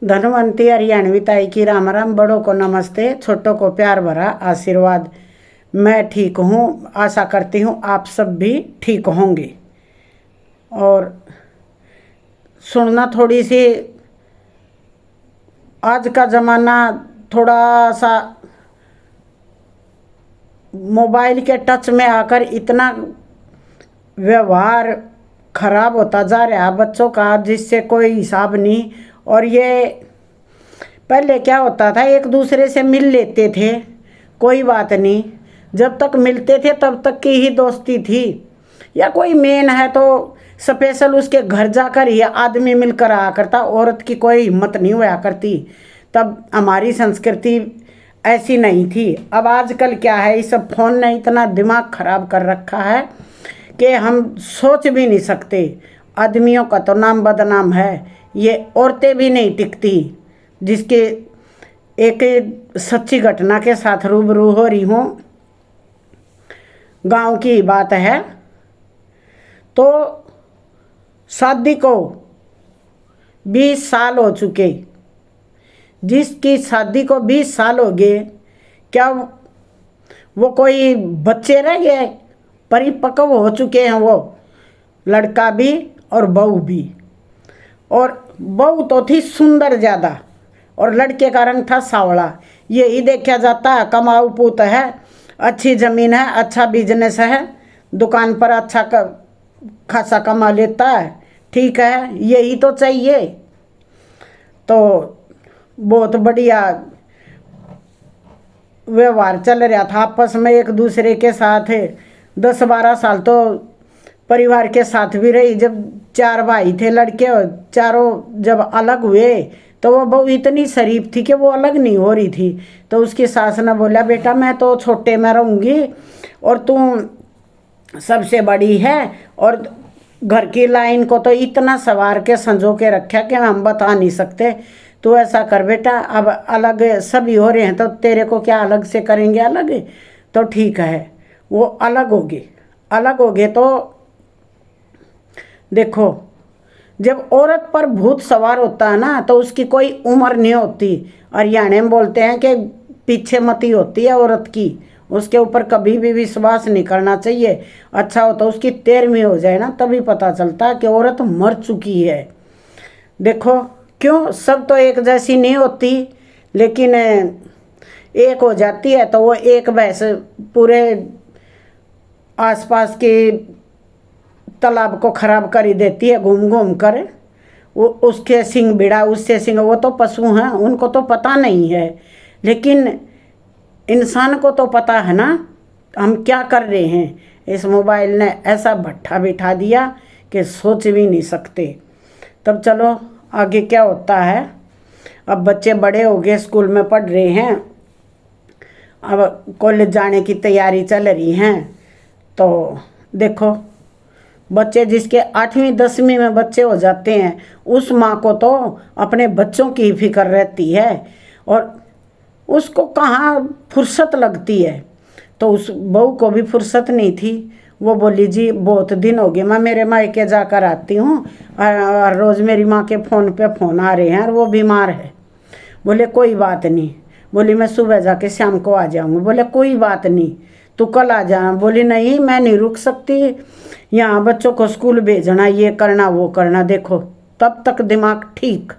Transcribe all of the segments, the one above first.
धनवंती हरियाणवी ताई की राम राम। बड़ों को नमस्ते, छोटों को प्यार भरा आशीर्वाद। मैं ठीक हूँ, आशा करती हूँ आप सब भी ठीक होंगे। और सुनना थोड़ी सी, आज का ज़माना थोड़ा सा मोबाइल के टच में आकर इतना व्यवहार खराब होता जा रहा है बच्चों का, जिससे कोई हिसाब नहीं। और ये पहले क्या होता था, एक दूसरे से मिल लेते थे, कोई बात नहीं, जब तक मिलते थे तब तक की ही दोस्ती थी। या कोई मेन है तो स्पेशल उसके घर जाकर ही आदमी मिलकर आया करता, औरत की कोई हिम्मत नहीं हुआ करती। तब हमारी संस्कृति ऐसी नहीं थी। अब आजकल क्या है, इस सब फोन ने इतना दिमाग खराब कर रखा है कि हम सोच भी नहीं सकते। आदमियों का तो नाम बदनाम है, ये औरतें भी नहीं टिकती। जिसके एक सच्ची घटना के साथ रूबरू हो रही हूँ, गांव की बात है। तो शादी को 20 साल हो चुके, जिसकी शादी को 20 साल हो गए, क्या वो कोई बच्चे रह गए? परिपक्व हो चुके हैं वो, लड़का भी और बहू भी। और बहू तो थी सुंदर ज़्यादा, और लड़के का रंग था सावला। यही देखा जाता है, कमाऊ पूत है, अच्छी ज़मीन है, अच्छा बिजनेस है, दुकान पर अच्छा खासा कमा लेता है, ठीक है, यही तो चाहिए। तो बहुत बढ़िया व्यवहार चल रहा था आपस में एक दूसरे के साथ। 10-12 साल तो परिवार के साथ भी रही। जब 4 भाई थे लड़के, चारों जब अलग हुए तो वो बहू इतनी शरीफ थी कि वो अलग नहीं हो रही थी। तो उसकी सास ने बोला, बेटा मैं तो छोटे में रहूँगी और तू सबसे बड़ी है, और घर की लाइन को तो इतना सवार के संजो के रखा कि हम बता नहीं सकते। तो ऐसा कर बेटा, अब अलग सभी हो रहे हैं तो तेरे को क्या अलग से करेंगे? अलग तो ठीक है। वो अलग हो गए तो देखो, जब औरत पर भूत सवार होता है ना, तो उसकी कोई उम्र नहीं होती। हरियाणा में बोलते हैं कि पीछे मती होती है औरत की, उसके ऊपर कभी भी विश्वास नहीं करना चाहिए। अच्छा हो तो उसकी 13वीं हो जाए ना, तभी पता चलता है कि औरत मर चुकी है। देखो क्यों, सब तो एक जैसी नहीं होती, लेकिन एक हो जाती है तो वो एक भैंस पूरे आसपास के तालाब को खराब कर ही देती है घूम घूम कर। वो उसके सिंग बिड़ा, उससे सिंग, वो तो पशु हैं, उनको तो पता नहीं है, लेकिन इंसान को तो पता है ना हम क्या कर रहे हैं। इस मोबाइल ने ऐसा भट्ठा बिठा दिया कि सोच भी नहीं सकते। तब चलो आगे क्या होता है। अब बच्चे बड़े हो गए, स्कूल में पढ़ रहे हैं, अब कॉलेज जाने की तैयारी चल रही हैं। तो देखो, बच्चे जिसके 8वीं 10वीं में बच्चे हो जाते हैं, उस माँ को तो अपने बच्चों की फिक्र रहती है, और उसको कहाँ फुर्सत लगती है। तो उस बहू को भी फुर्सत नहीं थी। वो बोली, जी बहुत दिन हो गए, मैं मेरे मायके जाकर आती हूँ, और रोज़ मेरी माँ के फ़ोन पे फ़ोन आ रहे हैं और वो बीमार है। बोले कोई बात नहीं। बोली मैं सुबह जाके शाम को आ जाऊँगी। बोले कोई बात नहीं, तू कल आ जाना। बोली नहीं, मैं नहीं रुक सकती, यहाँ बच्चों को स्कूल भेजना, ये करना वो करना। देखो तब तक दिमाग ठीक।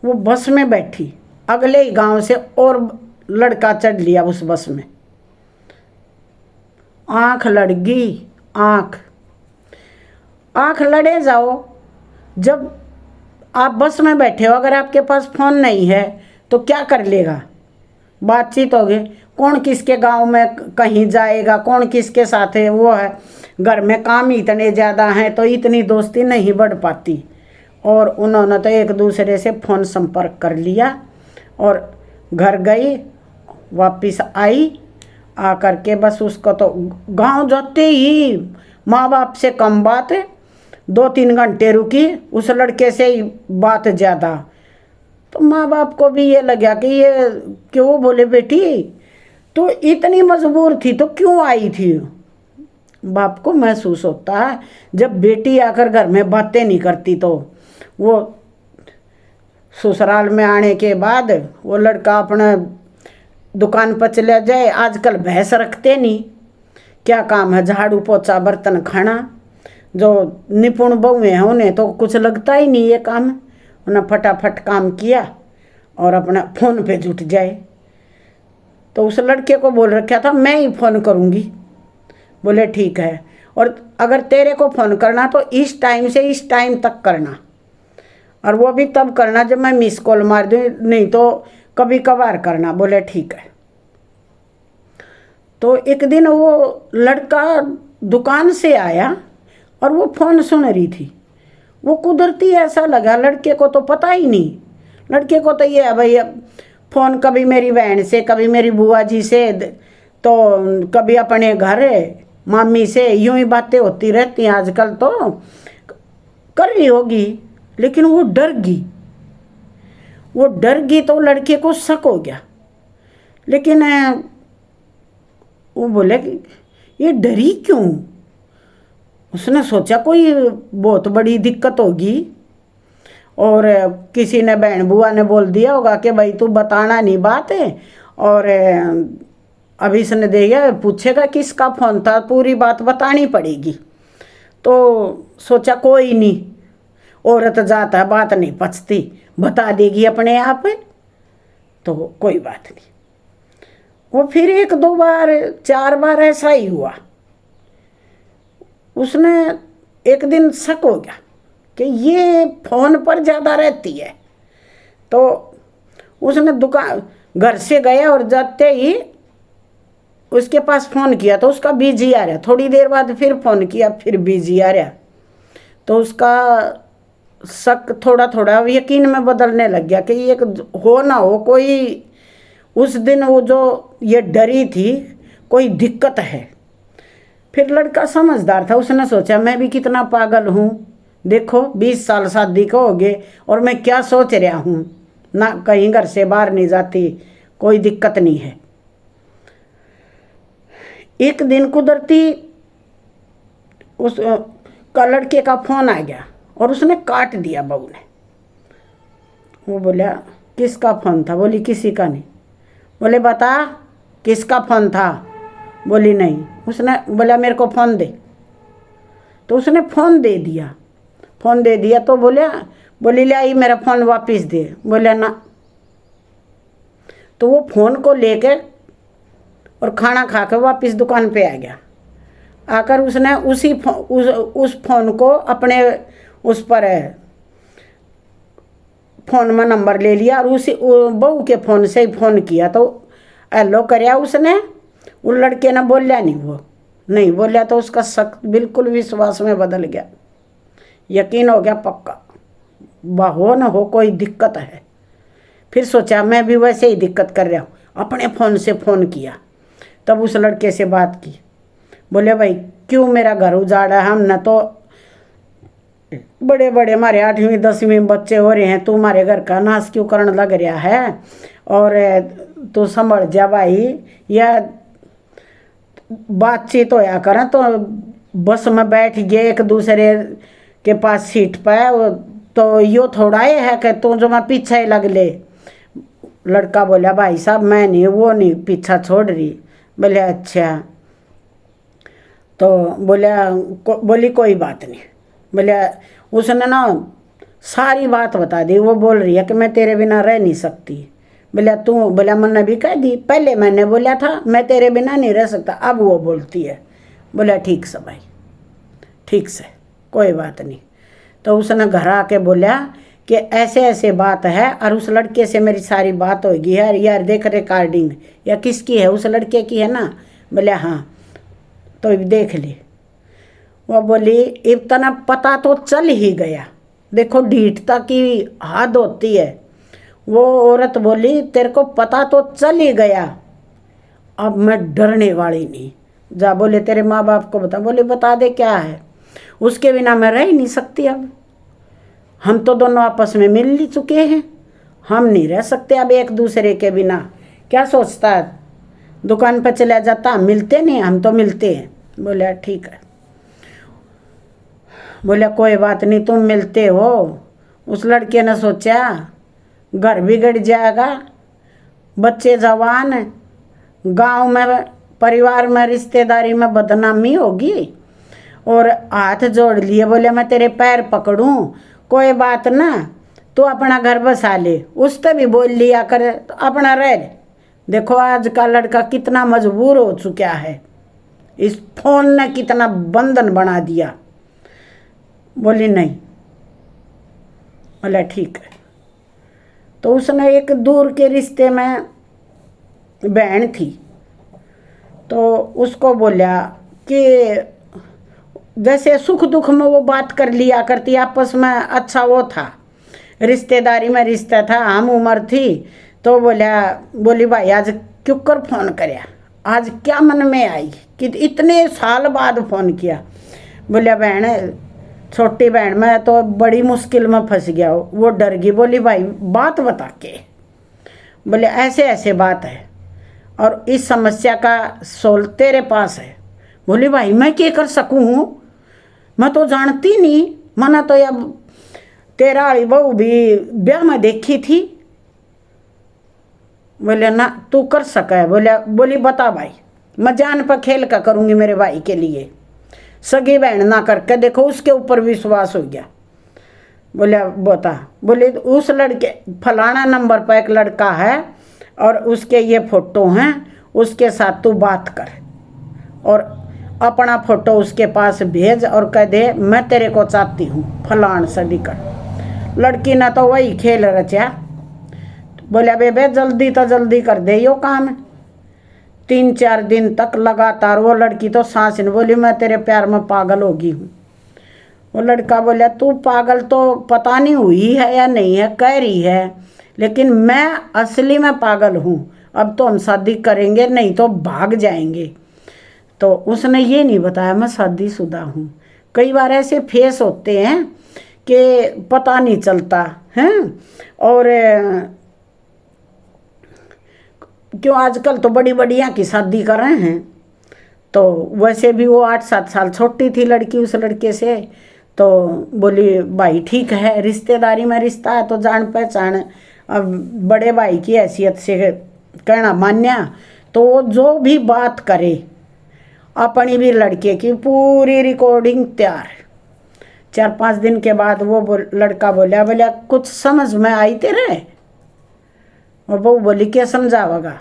वो बस में बैठी, अगले ही गांव से और लड़का चढ़ लिया उस बस में। आंख लड़ गई, आंख लड़े जाओ। जब आप बस में बैठे हो, अगर आपके पास फोन नहीं है तो क्या कर लेगा? बातचीत होगी, कौन किसके गांव में कहीं जाएगा, कौन किसके साथ है, वो है। घर में काम ही इतने ज़्यादा हैं तो इतनी दोस्ती नहीं बढ़ पाती। और उन्होंने तो एक दूसरे से फ़ोन संपर्क कर लिया, और घर गई, वापस आई, आ करके बस उसको तो गांव जाते ही माँ बाप से कम बात, 2-3 घंटे रुकी, उस लड़के से ही बात ज़्यादा। तो माँ बाप को भी ये लगा कि ये क्यों, बोले बेटी तो इतनी मजबूर थी तो क्यों आई थी। बाप को महसूस होता है जब बेटी आकर घर में बातें नहीं करती तो वो ससुराल में आने के बाद वो लड़का अपना दुकान पर चला जाए। आजकल भैंस रखते नहीं, क्या काम है, झाड़ू पोछा बर्तन खाना। जो निपुण बहुएं हैं उन्हें तो कुछ लगता ही नहीं ये काम। उन्हें फटाफट काम किया और अपना फ़ोन पे जुट जाए। तो उस लड़के को बोल रखा था मैं ही फ़ोन करूँगी। बोले ठीक है, और अगर तेरे को फ़ोन करना तो इस टाइम से इस टाइम तक करना, और वो भी तब करना जब मैं मिस कॉल मार दूँ, नहीं तो कभी कभार करना। बोले ठीक है। तो एक दिन वो लड़का दुकान से आया और वो फ़ोन सुन रही थी। वो कुदरती ऐसा लगा, लड़के को तो पता ही नहीं। लड़के को तो ये है भाई, फ़ोन कभी मेरी बहन से, कभी मेरी बुआ जी से, तो कभी अपने घर मामी से, यूं ही बातें होती रहती हैं। आजकल तो कर रही होगी, लेकिन वो डर गई। वो डर गई तो लड़के को शक हो गया। लेकिन वो बोले कि ये डरी क्यों। उसने सोचा कोई बहुत बड़ी दिक्कत होगी, और किसी ने, बहन बुआ ने बोल दिया होगा कि भाई तू बताना नहीं बात है, और अभी इसने देगा पूछेगा किसका फ़ोन था, पूरी बात बतानी पड़ेगी। तो सोचा कोई नहीं, औरत जाता है बात नहीं पचती, बता देगी अपने आप, तो कोई बात नहीं। वो फिर 1-2 बार 4 बार ऐसा ही हुआ। उसने एक दिन शक हो गया कि ये फ़ोन पर ज़्यादा रहती है। तो उसने दुकान घर से गया और जाते ही उसके पास फ़ोन किया तो उसका बिजी आ रहा। थोड़ी देर बाद फिर फ़ोन किया, फिर बिजी आ रहा। तो उसका शक थोड़ा थोड़ा यकीन में बदलने लग गया कि ये हो ना हो कोई, उस दिन वो जो ये डरी थी कोई दिक्कत है। फिर लड़का समझदार था, उसने सोचा मैं भी कितना पागल हूँ, देखो 20 साल शादी को हो गए और मैं क्या सोच रहा हूँ, ना कहीं घर से बाहर नहीं जाती, कोई दिक्कत नहीं है। एक दिन कुदरती उस का लड़के का फ़ोन आ गया और उसने काट दिया बहू ने। वो बोला किसका फ़ोन था। बोली किसी का नहीं। बोले बता किसका फ़ोन था। बोली नहीं। उसने बोला मेरे को फ़ोन दे। तो उसने फ़ोन दे दिया। फ़ोन दे दिया तो बोली ले आई मेरा फ़ोन वापस दे। बोला ना। तो वो फ़ोन को लेके और खाना खा कर वापस दुकान पे आ गया। आकर उसने उस फ़ोन को अपने उस पर फ़ोन में नंबर ले लिया और उसी बहू के फ़ोन से ही फ़ोन किया। तो हेलो करया उसने, उस लड़के ने बोलिया नहीं, वो नहीं बोलिया। तो उसका शक बिल्कुल विश्वास में बदल गया, यकीन हो गया पक्का हो न हो कोई दिक्कत है। फिर सोचा मैं भी वैसे ही दिक्कत कर रहा हूँ, अपने फ़ोन से फ़ोन किया। तब उस लड़के से बात की। बोले भाई क्यों मेरा घर उजाड़ा, हम न तो बड़े बड़े हमारे 8वीं 10वीं बच्चे हो रहे हैं, तू हमारे घर का नाश क्यों करने लग रहा है। और तू संभल जा भाई, या बातचीत होया करें तो बस में बैठ गए एक दूसरे के पास सीट पर, तो यो थोड़ा ये है कि तू जो मैं पीछे ही लग ले। लड़का बोला भाई साहब मैं नहीं, वो नहीं पीछा छोड़ रही। बोले अच्छा। तो बोली कोई बात नहीं। बोले उसने ना सारी बात बता दी। वो बोल रही है कि मैं तेरे बिना रह नहीं सकती। बोला मैंने भी कह दी, पहले मैंने बोला था मैं तेरे बिना नहीं रह सकता, अब वो बोलती है। बोला ठीक से भाई, ठीक से कोई बात नहीं। तो उसने घर आके बोला कि ऐसे ऐसे बात है, और उस लड़के से मेरी सारी बात होगी है, यार देख रिकॉर्डिंग, या किसकी है, उस लड़के की है ना। बोले हाँ। तो देख ले। वो बोली इतना पता तो चल ही गया, देखो ढीठता की हद होती है। वो औरत बोली तेरे को पता तो चल ही गया, अब मैं डरने वाली नहीं। जा बोले तेरे माँ बाप को बता। बोले बता दे क्या है, उसके बिना मैं रह ही नहीं सकती। अब हम तो दोनों आपस में मिल ही चुके हैं, हम नहीं रह सकते अब एक दूसरे के बिना। क्या सोचता है, दुकान पर चला जाता, मिलते नहीं, हम तो मिलते हैं। बोले ठीक है। बोले कोई बात नहीं तुम मिलते हो। उस लड़के ने सोचा घर बिगड़ जाएगा, बच्चे जवान, गांव में परिवार में रिश्तेदारी में बदनामी होगी। और हाथ जोड़ लिए, बोले मैं तेरे पैर पकड़ूं, कोई बात ना, तू अपना घर बसा ले, उससे भी बोल लिया कर तो अपना रह ले। देखो आज का लड़का कितना मजबूर हो चुका है, इस फोन ने कितना बंधन बना दिया। बोली नहीं। बोला ठीक है। तो उसने एक दूर के रिश्ते में बहन थी, तो उसको बोला कि जैसे सुख दुख में वो बात कर लिया करती आपस में, अच्छा वो था, रिश्तेदारी में रिश्ता था, हम उम्र थी। तो बोली भाई आज क्यों कर फोन करया, आज क्या मन में आई कि इतने साल बाद फोन किया। बोलिया बहन, छोटी बहन मैं तो बड़ी मुश्किल में फंस गया, वो डर गई। बोली भाई बात बता के। बोले ऐसे ऐसे बात है और इस समस्या का सोल्व तेरे पास है। बोली भाई मैं क्या कर सकूँ, मैं तो जानती नहीं, मना तो अब तेरा वाली बहू भी ब्याह में देखी थी। बोले ना तू कर सका है। बोली बता भाई, मैं जान पर खेल का करूँगी मेरे भाई के लिए, सगी बहन ना करके देखो, उसके ऊपर विश्वास हो गया। बोले बता। बोले उस लड़के फलाना नंबर पर एक लड़का है और उसके ये फोटो हैं, उसके साथ तू बात कर और अपना फोटो उसके पास भेज और कह दे मैं तेरे को चाहती हूँ फलान सदी कर। लड़की ने तो वही खेल रचा। बोले बेबे जल्दी तो जल्दी कर दे यो काम। 3-4 दिन तक लगातार वो लड़की तो सांस नहीं, बोली मैं तेरे प्यार में पागल होगी हूँ। वो लड़का बोला तू पागल तो पता नहीं हुई है या नहीं है, कह रही है, लेकिन मैं असली में पागल हूँ। अब तो हम शादी करेंगे नहीं तो भाग जाएंगे। तो उसने ये नहीं बताया मैं शादीशुदा हूँ। कई बार ऐसे फेस होते हैं कि पता नहीं चलता है। और क्यों आजकल तो बड़ी बढ़िया की शादी कर रहे हैं। तो वैसे भी वो 8-7 साल छोटी थी लड़की उस लड़के से। तो बोली भाई ठीक है, रिश्तेदारी में रिश्ता है तो जान पहचान, अब बड़े भाई की हैसियत से कहना मान्या। तो वो जो भी बात करे अपनी भी लड़के की पूरी रिकॉर्डिंग तैयार। 4-5 दिन के बाद वो लड़का बोला कुछ समझ में आई तेरे। और बहू बोली क्या समझावेगा।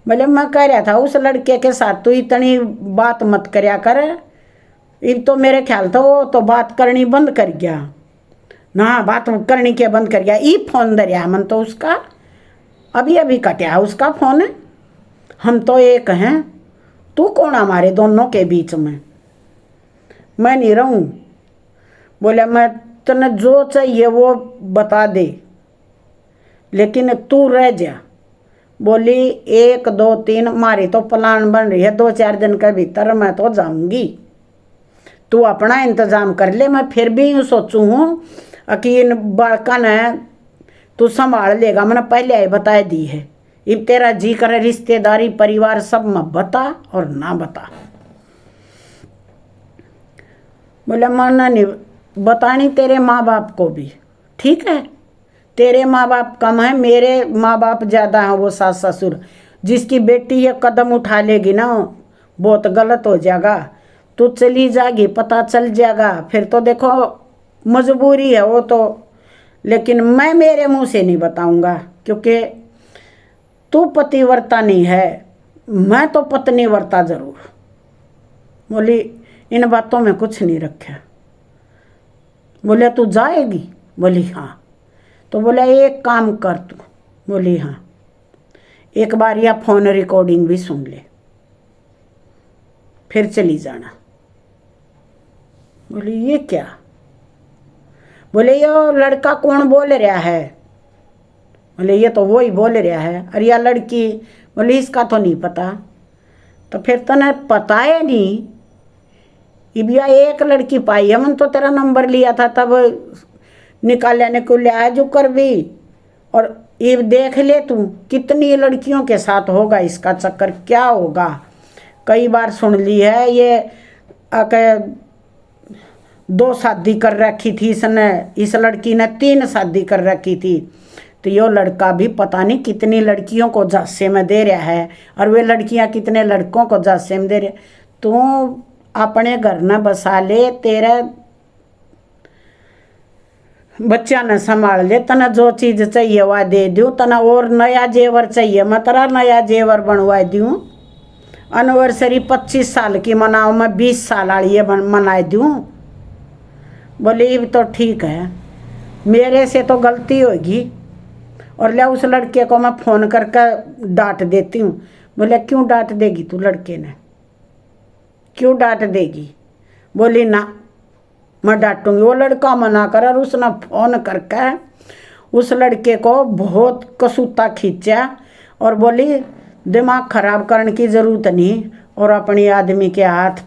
बोले मैं कह रहा था उस लड़के के साथ तू इतनी बात मत करया कर, अब तो मेरे ख्याल तो वो तो बात करनी बंद कर गया ना, बात करनी के बंद कर गया। ई फोन दरिया मन तो उसका अभी अभी कटिया उसका फोन है, हम तो एक हैं, तू कौन हमारे दोनों के बीच में, मैं नहीं रहूँ। बोले मैं तने जो चाहिए वो बता दे लेकिन तू रह जा। बोली 1 2 3 मारी तो प्लान बन रही है, 2-4 दिन के भीतर मैं तो जाऊंगी, तू अपना इंतजाम कर ले। मैं फिर भी यूँ सोचूँ हूँ कि इन बालका ने तू संभाल लेगा, मैंने पहले ही बता दी है। अब तेरा जी करे रिश्तेदारी परिवार सब में बता और ना बता। बोले माना नहीं बतानी तेरे माँ बाप को भी, ठीक है तेरे माँ बाप कम है, मेरे माँ बाप ज़्यादा हैं, वो सास ससुर। जिसकी बेटी ये कदम उठा लेगी ना बहुत गलत हो जाएगा, तू चली जाएगी पता चल जाएगा, फिर तो देखो मजबूरी है वो तो। लेकिन मैं मेरे मुंह से नहीं बताऊंगा क्योंकि तू पतिव्रता नहीं है, मैं तो पत्नीव्रता जरूर। बोली इन बातों में कुछ नहीं रखा। बोले तू जाएगी। बोली हाँ। तो बोला एक काम कर तू। बोली हाँ, एक बार या फोन रिकॉर्डिंग भी सुन ले फिर चली जाना। बोली ये क्या। बोले ये लड़का कौन बोल रहा है। बोले ये तो वो ही बोल रहा है। अरे या लड़की। बोले इसका तो नहीं पता। तो फिर तने पता है नहीं, इबिया एक लड़की पाई है, मन तो तेरा नंबर लिया था तब निकालने को ले आया जो कर भी। और ये देख ले तू कितनी लड़कियों के साथ होगा इसका चक्कर, क्या होगा। कई बार सुन ली है ये आके 2 शादी कर रखी थी इसने, इस लड़की ने 3 शादी कर रखी थी। तो यो लड़का भी पता नहीं कितनी लड़कियों को झांसे में दे रहा है, और वे लड़कियां कितने लड़कों को झांसे में दे रहे। तू अपने घर न बसा ले, तेरा बच्चा न संभाल ले, तना जो चीज चाहिए वह दे दूँ, तना और नया जेवर चाहिए मैं तेरा नया जेवर बनवा दूँ। एनिवर्सरी 25 साल की मनाओ, मैं 20 साल वाली मना दूँ। बोले ये तो ठीक है, मेरे से तो गलती होगी। और ले उस लड़के को मैं फ़ोन करके डांट देती हूँ। बोले क्यों डांट देगी तू, लड़के ने क्यों डांट देगी? बोली ना मैं डांटूंगी। वो लड़का मना कर, और उसने फ़ोन करके उस लड़के को बहुत कसूता खींचा और बोली दिमाग खराब करने की ज़रूरत नहीं, और अपनी आदमी के हाथ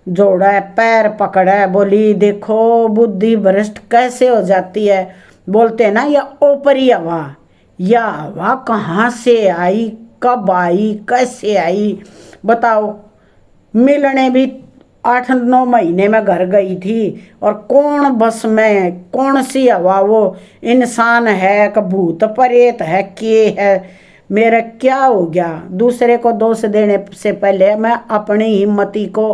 जोड़ा है, पैर पकड़ा है। बोली देखो बुद्धि भ्रष्ट कैसे हो जाती है। बोलते हैं ना ये ऊपरी हवा, या हवा कहाँ से आई, कब आई, कैसे आई बताओ। मिलने भी 8-9 महीने में घर गई थी, और कौन बस में कौन सी हवा, वो इंसान है कि भूत प्रेत है, के है, मेरा क्या हो गया। दूसरे को दोष देने से पहले मैं अपनी हिम्मती को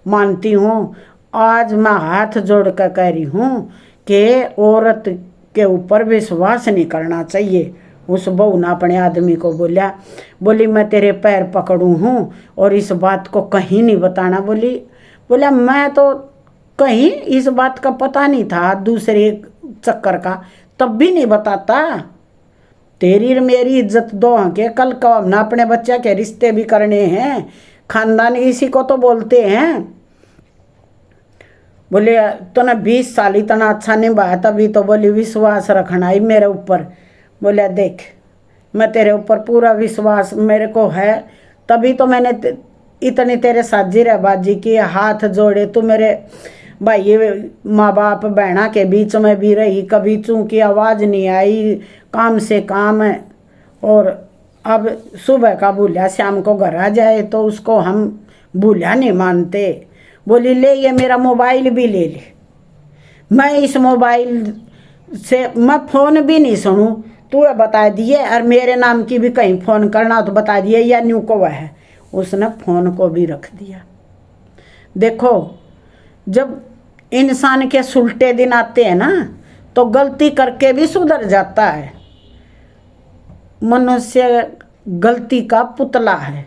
मानती हूँ। आज मैं हाथ जोड़ कर कह रही हूँ कि औरत के ऊपर विश्वास नहीं करना चाहिए। उस बहू ने अपने आदमी को बोला, बोली मैं तेरे पैर पकड़ू हूँ और इस बात को कहीं नहीं बताना। बोला मैं तो कहीं इस बात का पता नहीं था, दूसरे चक्कर का, तब भी नहीं बताता। तेरी और मेरी इज्जत दो के, कल को हमने अपने बच्चे के रिश्ते भी करने हैं, खानदान इसी को तो बोलते हैं। बोले तूने 20 साल इतना अच्छा निभाया, तभी तो बोली विश्वास रखना ही मेरे ऊपर। बोले देख मैं तेरे ऊपर पूरा विश्वास मेरे को है, तभी तो मैंने इतनी तेरे साथ जीराबाजी की, हाथ जोड़े। तू मेरे भाई माँ बाप बहना के बीच में भी रही, कभी चूँकि आवाज़ नहीं आई, काम से काम है। और अब सुबह का भूलिया शाम को घर आ जाए तो उसको हम भूलिया नहीं मानते। बोली ले ये मेरा मोबाइल भी ले ले, मैं इस मोबाइल से मैं फ़ोन भी नहीं सुनूं, तू बता दिए, और मेरे नाम की भी कहीं फ़ोन करना तो बता दिए, या न्यू को वह है। उसने फ़ोन को भी रख दिया। देखो जब इंसान के सुलटे दिन आते हैं ना, तो गलती करके भी सुधर जाता है। मनुष्य गलती का पुतला है,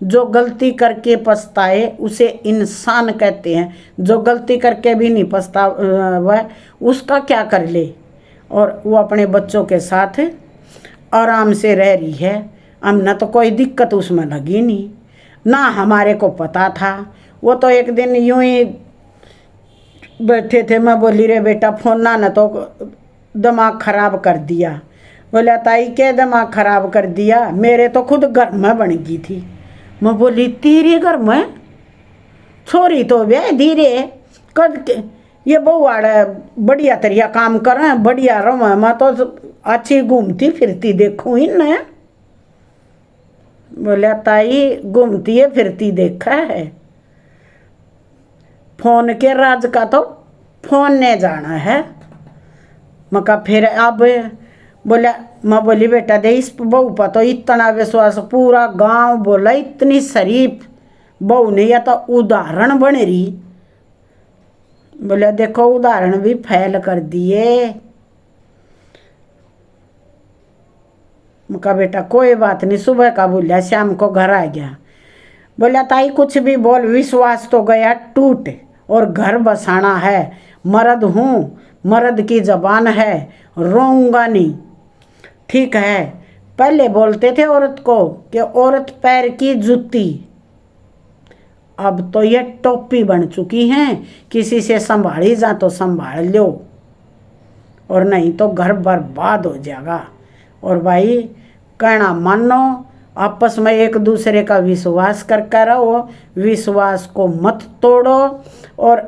जो गलती करके पछताए उसे इंसान कहते हैं। जो गलती करके भी नहीं पछतावा उसका क्या कर ले। और वो अपने बच्चों के साथ आराम से रह रही है, हमने तो कोई दिक्कत उसमें लगी नहीं, ना हमारे को पता था। वो तो एक दिन यूं ही बैठे थे, मैं बोली रे बेटा फोन ना न तो दिमाग खराब कर दिया। बोला ताई क्या दिमाग खराब कर दिया, मेरे तो खुद घर में बन गई थी। मैं बोली तेरे घर में छोरी तो वे धीरे कद के ये बहुआड़ा बढ़िया तरिया काम कर रहे हैं, बढ़िया रहो, मैं तो अच्छी घूमती फिरती देखूँ इन। बोला ताई घूमती है फिरती देखा है, फोन के राज का तो फोन ने जाना है। मैं कहा फिर अब बोला, मैं बोली बेटा दे इस बहू पर तो इतना विश्वास, पूरा गांव बोला इतनी शरीफ बहू नहीं, या तो उदाहरण बन रही। बोला देखो उदाहरण भी फैल कर दिए। मैं कहा बेटा कोई बात नहीं, सुबह का बोलिया शाम को घर आ गया। बोला ताई कुछ भी बोल, विश्वास तो गया टूट, और घर बसाना है। मर्द हूँ, मर्द की जबान है, रोऊंगा नहीं। ठीक है पहले बोलते थे औरत को कि औरत पैर की जूती, अब तो ये टोपी बन चुकी हैं, किसी से संभाली जा तो संभाल लो, और नहीं तो घर बर्बाद हो जाएगा। और भाई कहना मानो, आपस में एक दूसरे का विश्वास करके रहो, विश्वास को मत तोड़ो। और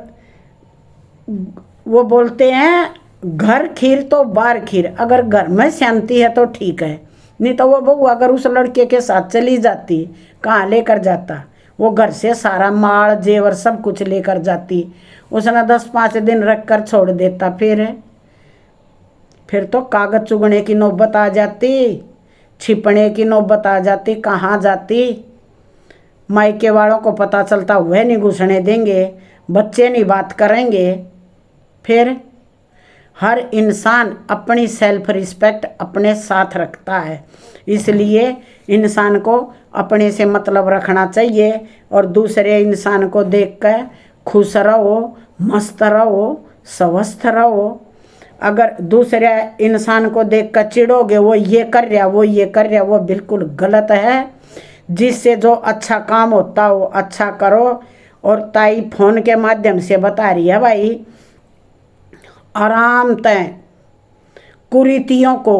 वो बोलते हैं घर खीर तो बार खीर, अगर घर में शांति है तो ठीक है, नहीं तो वो बहू अगर उस लड़के के साथ चली जाती, कहाँ लेकर जाता, वो घर से सारा माल जेवर सब कुछ लेकर जाती, उसने 10-5 दिन रख कर छोड़ देता, फिर तो कागज चुगने की नौबत आ जाती, छिपने की नौबत आ जाती, कहाँ जाती। मायके वालों को पता चलता, वह नहीं घुसने देंगे, बच्चे नहीं बात करेंगे। फिर हर इंसान अपनी सेल्फ रिस्पेक्ट अपने साथ रखता है, इसलिए इंसान को अपने से मतलब रखना चाहिए और दूसरे इंसान को देखकर खुश रहो, मस्त रहो, स्वस्थ रहो। अगर दूसरे इंसान को देखकर चिढ़ोगे, वो ये कर रहा, वो ये कर रहा, वो बिल्कुल गलत है। जिससे जो अच्छा काम होता हो अच्छा करो। और ताई फोन के माध्यम से बता रही है भाई, आराम तय कुरीतियों को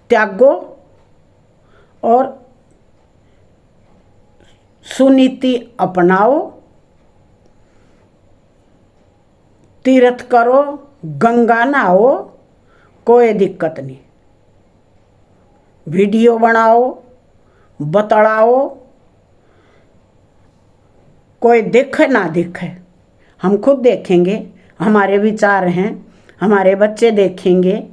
त्यागो और सुनीति अपनाओ, तीर्थ करो, गंगा नहाओ, कोई दिक्कत नहीं। वीडियो बनाओ, बतलाओ, कोई देखे ना देखे, हम खुद देखेंगे, हमारे विचार हैं, हमारे बच्चे देखेंगे।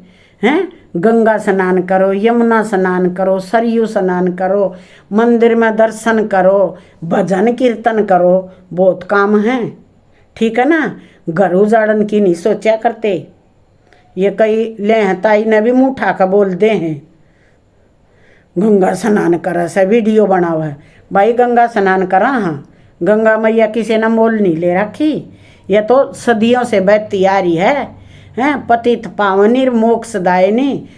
हैं, गंगा स्नान करो, यमुना स्नान करो, सरयू स्नान करो, मंदिर में दर्शन करो, भजन कीर्तन करो, बहुत काम हैं। ठीक है ना, घर उजाड़न की नहीं सोचा करते। ये कई लेहताई ने भी मुँह उठा कर बोल दे हैं, गंगा स्नान करा से वीडियो बनाओ है। भाई गंगा स्नान करा, हाँ, गंगा मैया किसी ने मोल नहीं ले रखी, ये तो सदियों से बहती आ रही है। हैं, पतित पावनी मोक्षदायिनी।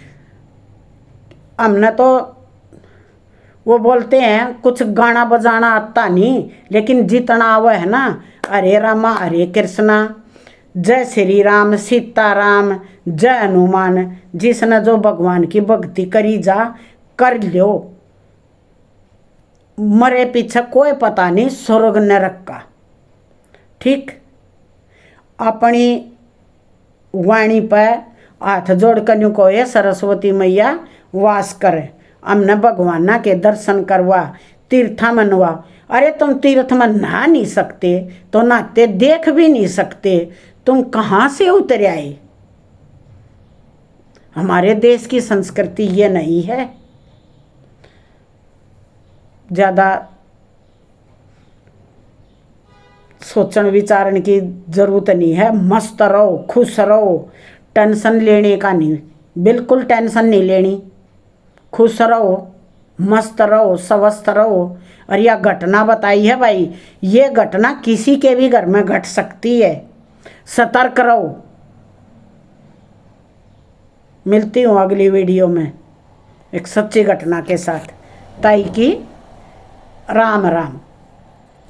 हमने तो वो बोलते हैं कुछ गाना बजाना आता नहीं, लेकिन जितना वह है ना, हरे रामा हरे कृष्णा, जय श्री राम सीताराम, जय हनुमान, जिसने जो भगवान की भक्ति करी जा कर लो। मरे पीछे कोई पता नहीं स्वर्ग नरक का। ठीक, अपनी वाणी पर हाथ जोड़ कर को ये सरस्वती मैया वास करे, हमने भगवाना के दर्शन करवा, तीर्था मनवा। अरे तुम तीर्थ में नहा नहीं सकते तो नहाते देख भी नहीं सकते, तुम कहाँ से उतर आए? हमारे देश की संस्कृति ये नहीं है। ज़्यादा सोचन विचारन की जरूरत नहीं है। मस्त रहो, खुश रहो, टेंशन लेने का नहीं, बिल्कुल टेंशन नहीं लेनी। खुश रहो, मस्त रहो, स्वस्थ रहो। और यह घटना बताई है भाई, ये घटना किसी के भी घर में घट सकती है, सतर्क रहो। मिलती हूँ अगली वीडियो में एक सच्ची घटना के साथ। ताई की राम राम।